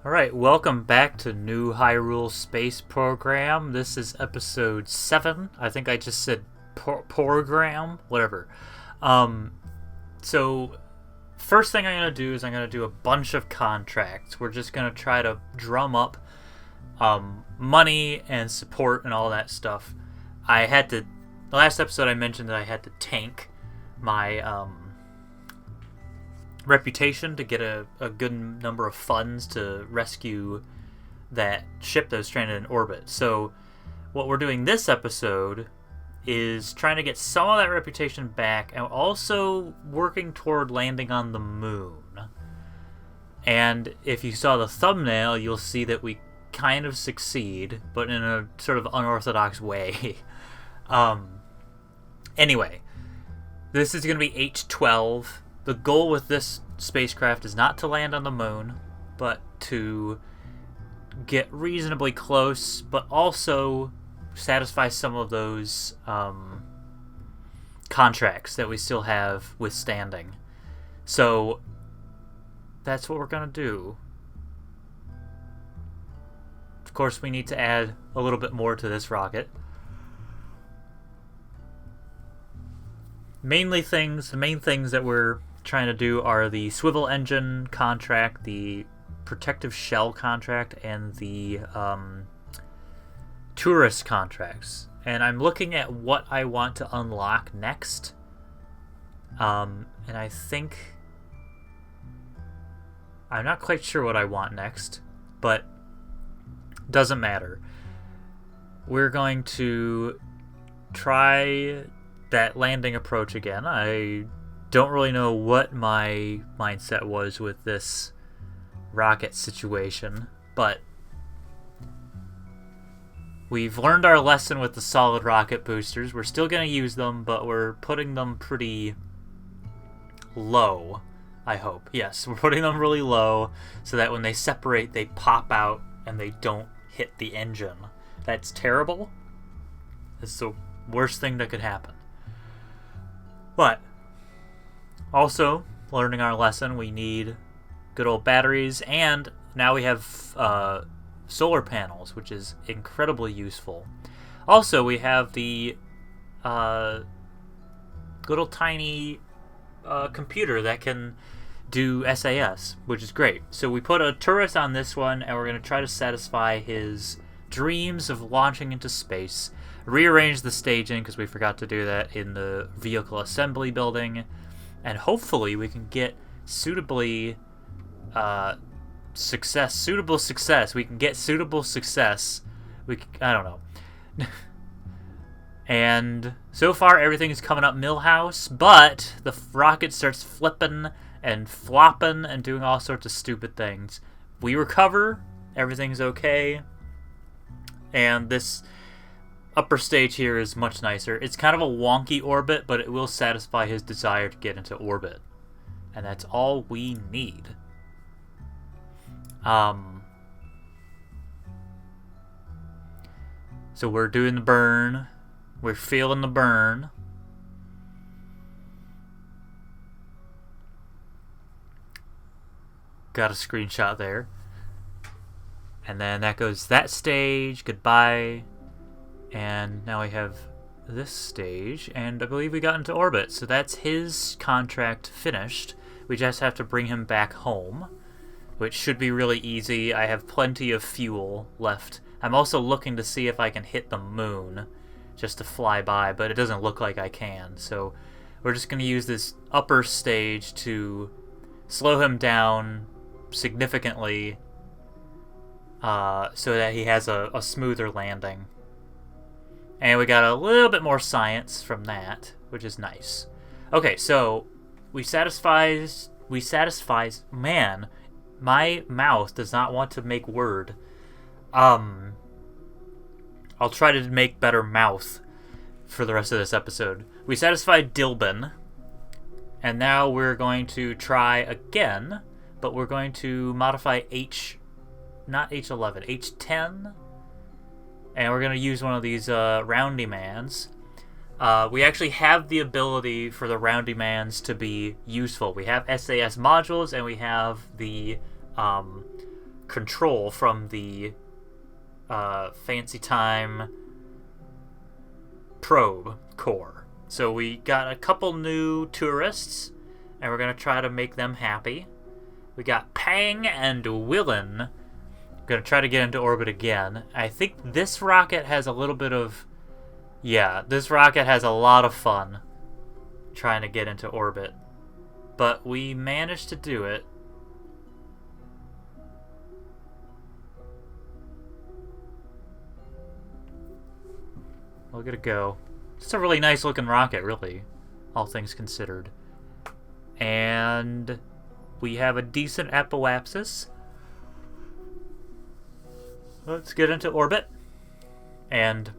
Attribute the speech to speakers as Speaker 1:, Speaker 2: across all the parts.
Speaker 1: Alright, welcome back to New Hyrule Space Program. This is episode 7. I think I just said program, whatever. Um, so, first thing I'm going to do is I'm going to do a bunch of contracts. We're just going to try to drum up money and support and all that stuff. The last episode I mentioned that I had to tank my reputation to get a good number of funds to rescue that ship that was stranded in orbit. So what we're doing this episode is trying to get some of that reputation back and also working toward landing on the moon. And if you saw the thumbnail, you'll see that we kind of succeed, but in a sort of unorthodox way. Anyway, this is going to be H12. The goal with this spacecraft is not to land on the moon, but to get reasonably close, but also satisfy some of those contracts that we still have withstanding. So that's what we're going to do. Of course, we need to add a little bit more to this rocket. The main things that we're trying to do are the swivel engine contract, the protective shell contract, and the tourist contracts. And I'm looking at what I want to unlock next. And I think I'm not quite sure what I want next, but doesn't matter. We're going to try that landing approach again. I don't really know what my mindset was with this rocket situation, but we've learned our lesson with the solid rocket boosters. We're still going to use them, but we're putting them pretty low, I hope. Yes, we're putting them really low so that when they separate, they pop out and they don't hit the engine. That's terrible. It's the worst thing that could happen. But also, learning our lesson, we need good old batteries, and now we have solar panels, which is incredibly useful. Also, we have the little tiny computer that can do SAS, which is great. So we put a turret on this one, and we're going to try to satisfy his dreams of launching into space. Rearrange the staging, because we forgot to do that in the vehicle assembly building. And hopefully we can get suitable success. We can get suitable success. I don't know. And so far everything is coming up Millhouse, but the rocket starts flipping and flopping and doing all sorts of stupid things. We recover. Everything's okay. And this upper stage here is much nicer. It's kind of a wonky orbit, but it will satisfy his desire to get into orbit. And that's all we need. So we're doing the burn. We're feeling the burn. Got a screenshot there. And then that goes that stage. Goodbye. And now we have this stage, and I believe we got into orbit. So that's his contract finished. We just have to bring him back home, which should be really easy. I have plenty of fuel left. I'm also looking to see if I can hit the moon just to fly by, but it doesn't look like I can. So we're just going to use this upper stage to slow him down significantly so that he has a smoother landing. And we got a little bit more science from that, which is nice. Okay, so we satisfies. Man, my mouth does not want to make word. I'll try to make better mouth for the rest of this episode. We satisfied Dilbin, and now we're going to try again, but we're going to modify not H11, H10. And we're going to use one of these roundy mans. We actually have the ability for the roundy mans to be useful. We have SAS modules, and we have the control from the Fancy Time probe core. So we got a couple new tourists, and we're going to try to make them happy. We got Pang and Willin. Going to try to get into orbit again. I think this rocket has a little bit of... Yeah, this rocket has a lot of fun trying to get into orbit. But we managed to do it. Look at it go. It's a really nice looking rocket, really, all things considered. And we have a decent apoapsis. Let's get into orbit. And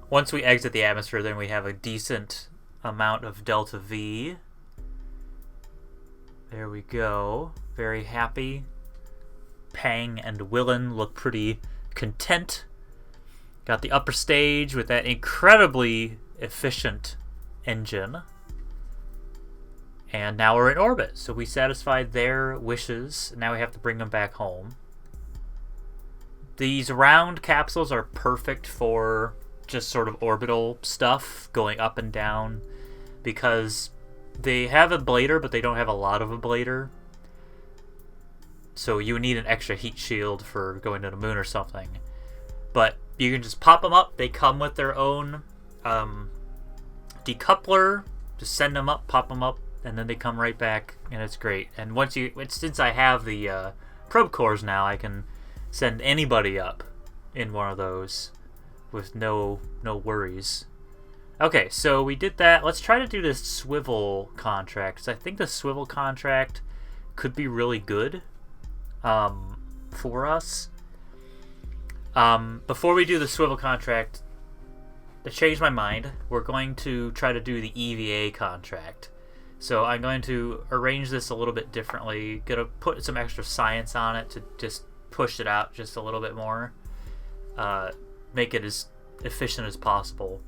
Speaker 1: once we exit the atmosphere, then we have a decent amount of delta V. There we go. Very happy. Pang and Willin look pretty content. Got the upper stage with that incredibly efficient engine. And now we're in orbit. So we satisfied their wishes. Now we have to bring them back home. These round capsules are perfect for just sort of orbital stuff, going up and down, because they have a ablator, but they don't have a lot of ablator. So you need an extra heat shield for going to the moon or something. But you can just pop them up. They come with their own decoupler. Just send them up, pop them up, and then they come right back, and it's great. And since I have the probe cores now, I can send anybody up in one of those with no worries. Okay, so we did that. Let's try to do this swivel contract, 'cause I think the swivel contract could be really good for us. Before we do the swivel contract, to change my mind, we're going to try to do the EVA contract. So I'm going to arrange this a little bit differently. Gonna put some extra science on it to just push it out just a little bit more. Make it as efficient as possible.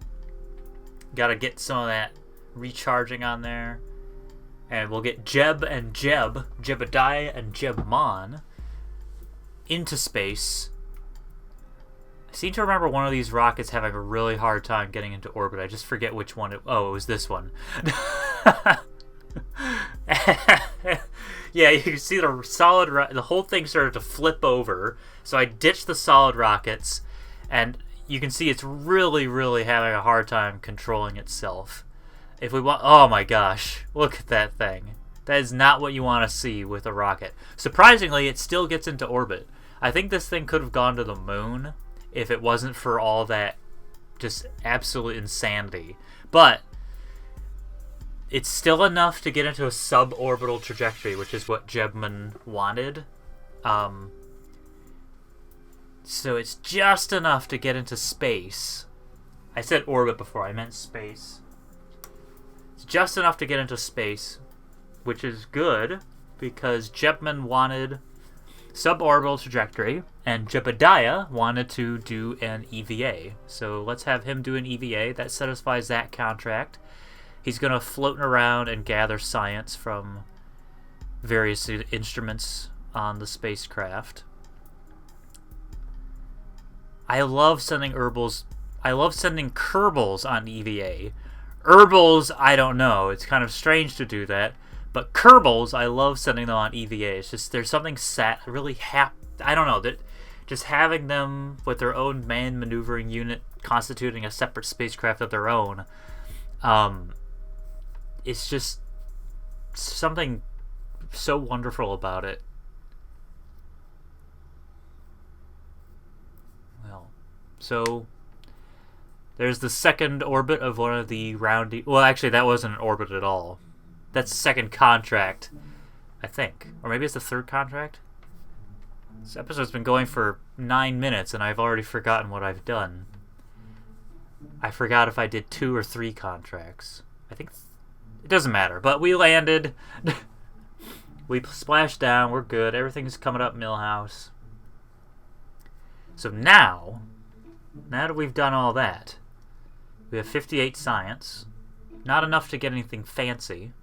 Speaker 1: Gotta get some of that recharging on there. And we'll get Jebediah and Jebmon into space. I seem to remember one of these rockets having a really hard time getting into orbit. I just forget which one. It was this one. Yeah, you can see the solid. The whole thing started to flip over. So I ditched the solid rockets, and you can see it's really, really having a hard time controlling itself. If we want, oh my gosh, look at that thing. That is not what you want to see with a rocket. Surprisingly, it still gets into orbit. I think this thing could have gone to the moon if it wasn't for all that just absolute insanity. But it's still enough to get into a suborbital trajectory, which is what Jebman wanted. So it's just enough to get into space. I said orbit before, I meant space. It's just enough to get into space, which is good, because Jebman wanted suborbital trajectory, and Jebediah wanted to do an EVA. So let's have him do an EVA. That satisfies that contract. He's going to float around and gather science from various instruments on the spacecraft. I love sending Kerbals on EVA. Herbals, I don't know. It's kind of strange to do that. But Kerbals, I love sending them on EVA. It's just, there's something really I don't know. That just having them with their own manned maneuvering unit constituting a separate spacecraft of their own, it's just something so wonderful about it. Well, so there's the second orbit of one of the roundy... Well, actually, that wasn't an orbit at all. That's the second contract, I think. Or maybe it's the third contract? This episode's been going for 9 minutes, and I've already forgotten what I've done. I forgot if I did 2 or 3 contracts. I think... It doesn't matter, but we landed. We splashed down. We're good. Everything's coming up Millhouse. So now that we've done all that, we have 58 science. Not enough to get anything fancy.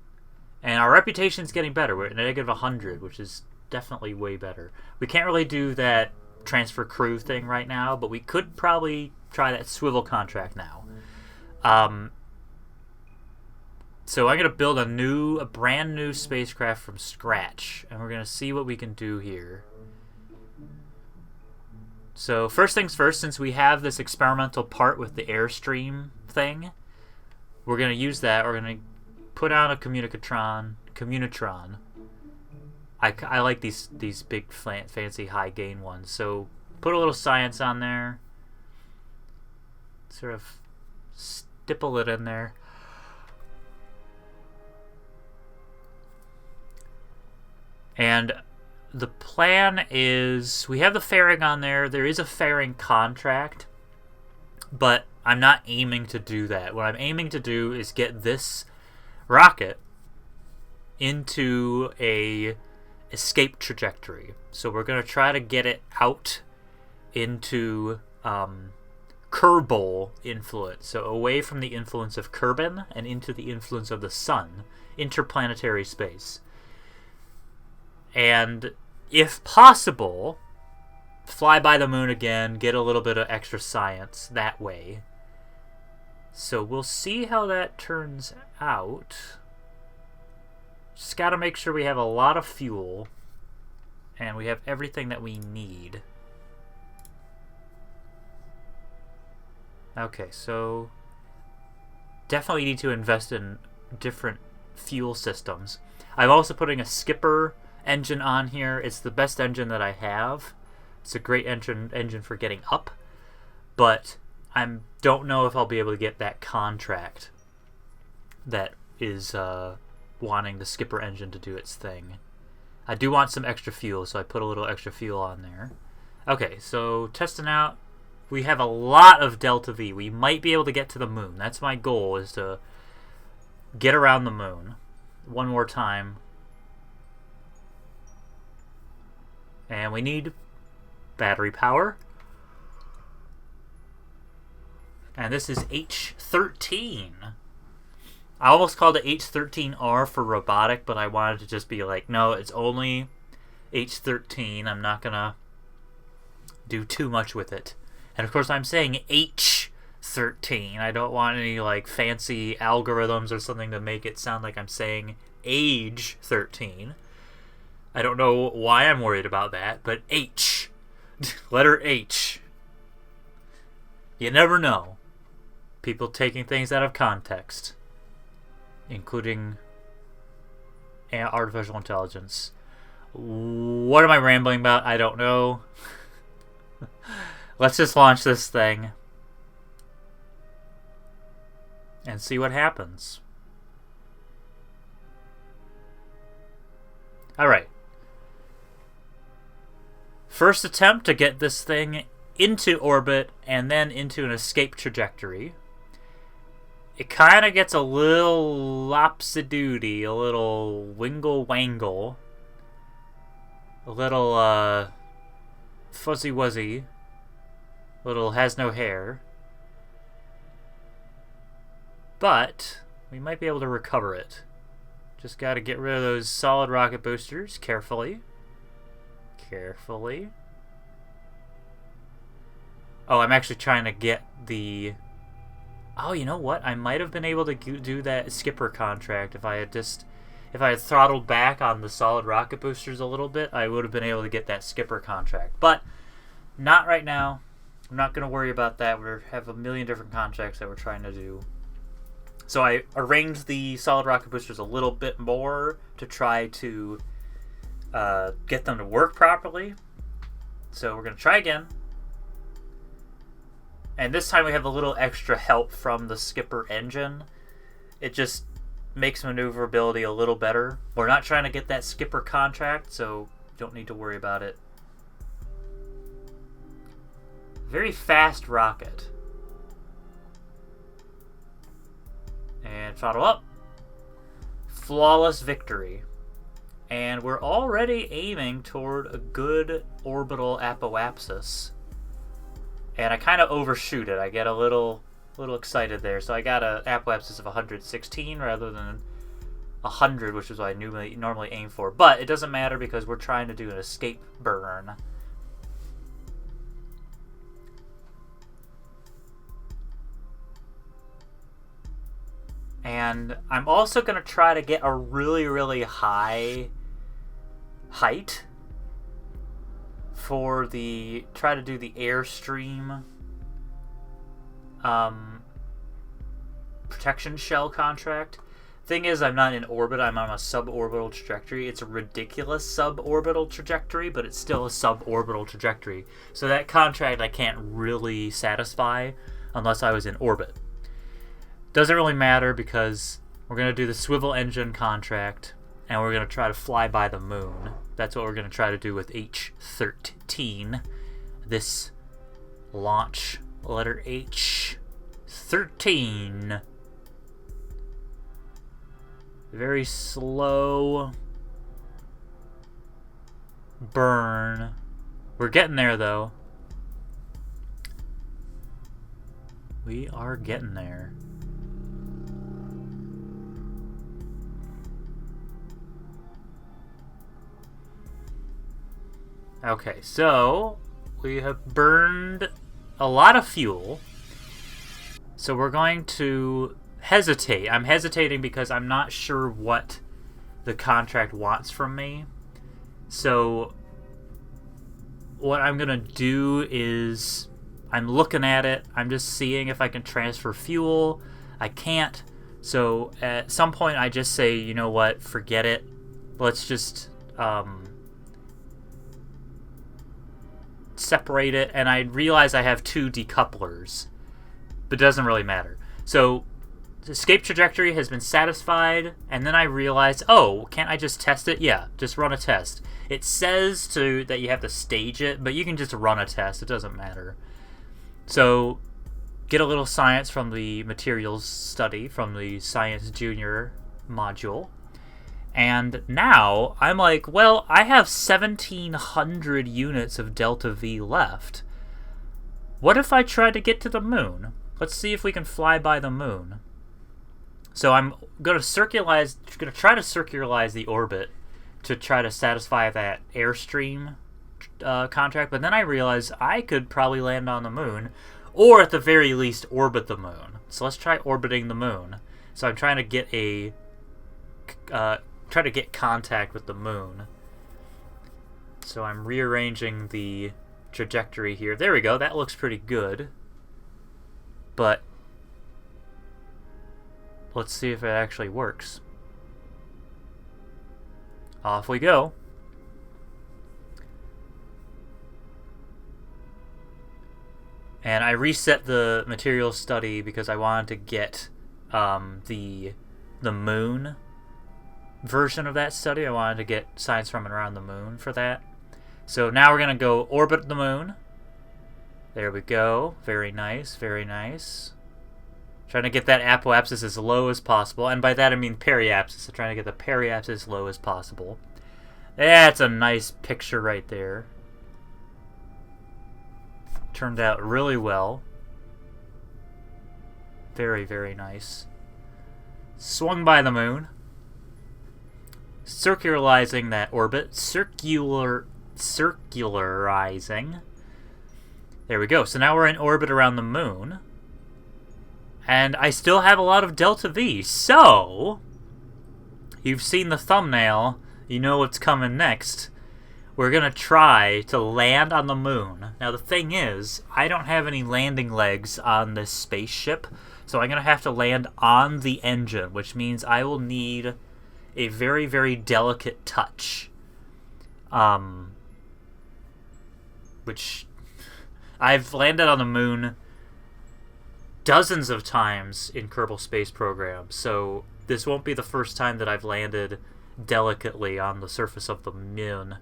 Speaker 1: And our reputation's getting better. We're at -100, which is definitely way better. We can't really do that transfer crew thing right now, but we could probably try that swivel contract now. So I'm going to build a brand new spacecraft from scratch, and we're going to see what we can do here. So first things first, since we have this experimental part with the Airstream thing, we're going to use that. We're going to put on a Communitron. I like these big, fancy, high-gain ones. So put a little science on there. Sort of stipple it in there. And the plan is, we have the fairing on there. There is a fairing contract, but I'm not aiming to do that. What I'm aiming to do is get this rocket into a escape trajectory. So we're going to try to get it out into Kerbal influence. So away from the influence of Kerbin and into the influence of the sun. Interplanetary space. And if possible, fly by the moon again, get a little bit of extra science that way. So we'll see how that turns out. Just got to make sure we have a lot of fuel and we have everything that we need. Okay, so definitely need to invest in different fuel systems. I'm also putting a skipper engine on here. It's the best engine that I have. It's a great engine for getting up, but I don't know if I'll be able to get that contract that is wanting the skipper engine to do its thing. I do want some extra fuel, so I put a little extra fuel on there. Okay, so testing out. We have a lot of Delta V. We might be able to get to the moon. That's my goal, is to get around the moon one more time. And we need battery power. And this is H13. I almost called it H13R for robotic, but I wanted to just be like, no, it's only H13. I'm not going to do too much with it. And of course I'm saying H13. I don't want any like fancy algorithms or something to make it sound like I'm saying age 13. I don't know why I'm worried about that, but H. Letter H. You never know. People taking things out of context, including artificial intelligence. What am I rambling about? I don't know. Let's just launch this thing and see what happens. Alright. First attempt to get this thing into orbit and then into an escape trajectory. It kind of gets a little lopsidooty, a little wingle-wangle, a little fuzzy-wuzzy, a little has no hair. But we might be able to recover it. Just got to get rid of those solid rocket boosters carefully. Carefully. Oh, I'm actually trying to get the... Oh, you know what? I might have been able to do that skipper contract if I had throttled back on the solid rocket boosters a little bit. I would have been able to get that skipper contract, but not right now. I'm not going to worry about that. We have a million different contracts that we're trying to do. So I arranged the solid rocket boosters a little bit more to try to get them to work properly. So we're going to try again. And this time we have a little extra help from the skipper engine. It just makes maneuverability a little better. We're not trying to get that skipper contract, so don't need to worry about it. Very fast rocket. And throttle up. Flawless victory. And we're already aiming toward a good orbital apoapsis. And I kind of overshoot it. I get a little excited there. So I got an apoapsis of 116 rather than 100, which is what I normally aim for. But it doesn't matter because we're trying to do an escape burn. And I'm also going to try to get a really, really high height for try to do the Airstream protection shell contract. Thing is, I'm not in orbit, I'm on a suborbital trajectory. It's a ridiculous suborbital trajectory, but it's still a suborbital trajectory. So that contract I can't really satisfy unless I was in orbit. Doesn't really matter because we're going to do the swivel engine contract and we're going to try to fly by the moon. That's what we're going to try to do with H13. This launch, letter H, 13. Very slow burn. We're getting there, though. We are getting there. Okay, so we have burned a lot of fuel. So we're going to hesitate. I'm hesitating because I'm not sure what the contract wants from me. So what I'm going to do is I'm looking at it. I'm just seeing if I can transfer fuel. I can't. So at some point I just say, you know what, forget it. Let's just separate it. And I realize I have 2 decouplers. But it doesn't really matter. So the escape trajectory has been satisfied, and then I realized, oh, can't I just test it? Yeah, just run a test. It says that you have to stage it, but you can just run a test. It doesn't matter. So get a little science from the materials study from the Science Junior module. And now I'm like, well, I have 1,700 units of Delta V left. What if I try to get to the moon? Let's see if we can fly by the moon. So I'm going to try to circularize the orbit to try to satisfy that Airstream contract. But then I realized I could probably land on the moon, or at the very least orbit the moon. So let's try orbiting the moon. So I'm trying to get contact with the moon. So I'm rearranging the trajectory here. There we go. That looks pretty good. But let's see if it actually works. Off we go. And I reset the material study because I wanted to get the moon version of that study. I wanted to get science from and around the moon for that. So now we're going to go orbit the moon. There we go. Very nice, very nice. Trying to get that apoapsis as low as possible. And by that I mean periapsis. So trying to get the periapsis as low as possible. That's a nice picture right there. Turned out really well. Very, very nice. Swung by the moon. Circularizing that orbit. Circularizing. There we go. So now we're in orbit around the moon. And I still have a lot of Delta V. So, you've seen the thumbnail. You know what's coming next. We're going to try to land on the moon. Now the thing is, I don't have any landing legs on this spaceship. So I'm going to have to land on the engine, which means I will need a very, very delicate touch. Which I've landed on the moon dozens of times in Kerbal Space Program, so this won't be the first time that I've landed delicately on the surface of the moon.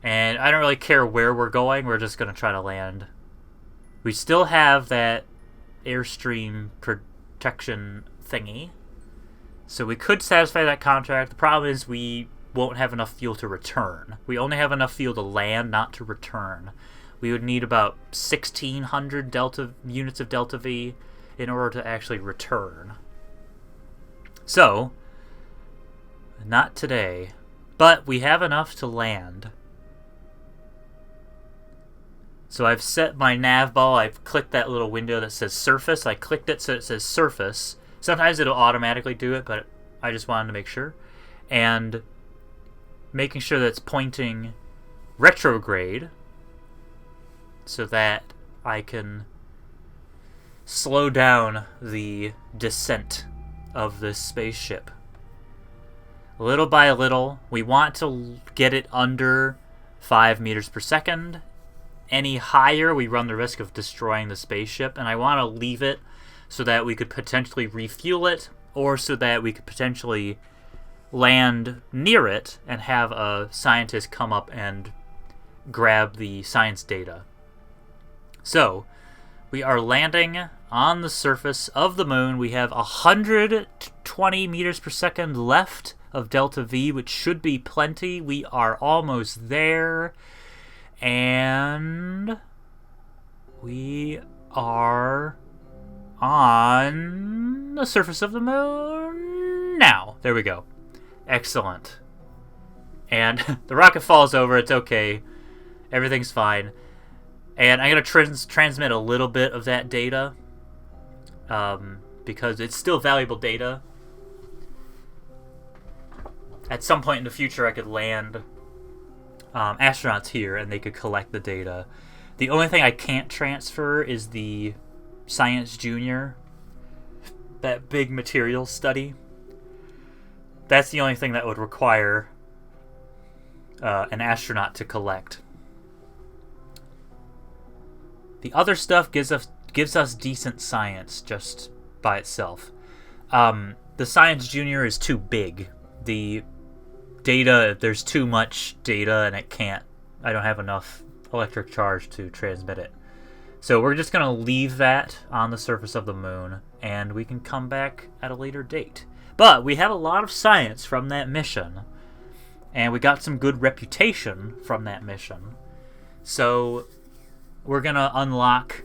Speaker 1: And I don't really care where we're going, we're just going to try to land. We still have that Airstream protection thingy, so we could satisfy that contract. The problem is we won't have enough fuel to return. We only have enough fuel to land, not to return. We would need about 1,600 units of Delta V in order to actually return. So, not today, but we have enough to land. So I've set my nav ball, I've clicked that little window that says surface, I clicked it so it says surface. Sometimes it'll automatically do it, but I just wanted to make sure. And making sure that it's pointing retrograde so that I can slow down the descent of this spaceship. Little by little, we want to get it under 5 meters per second. Any higher, we run the risk of destroying the spaceship, and I want to leave it so that we could potentially refuel it, or so that we could potentially land near it and have a scientist come up and grab the science data. So, we are landing on the surface of the moon. We have 120 meters per second left of delta V, which should be plenty. We are almost there. And we are on the surface of the moon now. There we go. Excellent. And the rocket falls over. It's okay. Everything's fine. And I'm going to transmit a little bit of that data because it's still valuable data. At some point in the future, I could land astronauts here and they could collect the data. The only thing I can't transfer is the Science Junior, that big materials study. That's the only thing that would require an astronaut to collect. The other stuff gives us decent science just by itself. The Science Junior is too big. The data, there's too much data and I don't have enough electric charge to transmit it. So we're just going to leave that on the surface of the moon and we can come back at a later date. But we have a lot of science from that mission and we got some good reputation from that mission. So we're going to unlock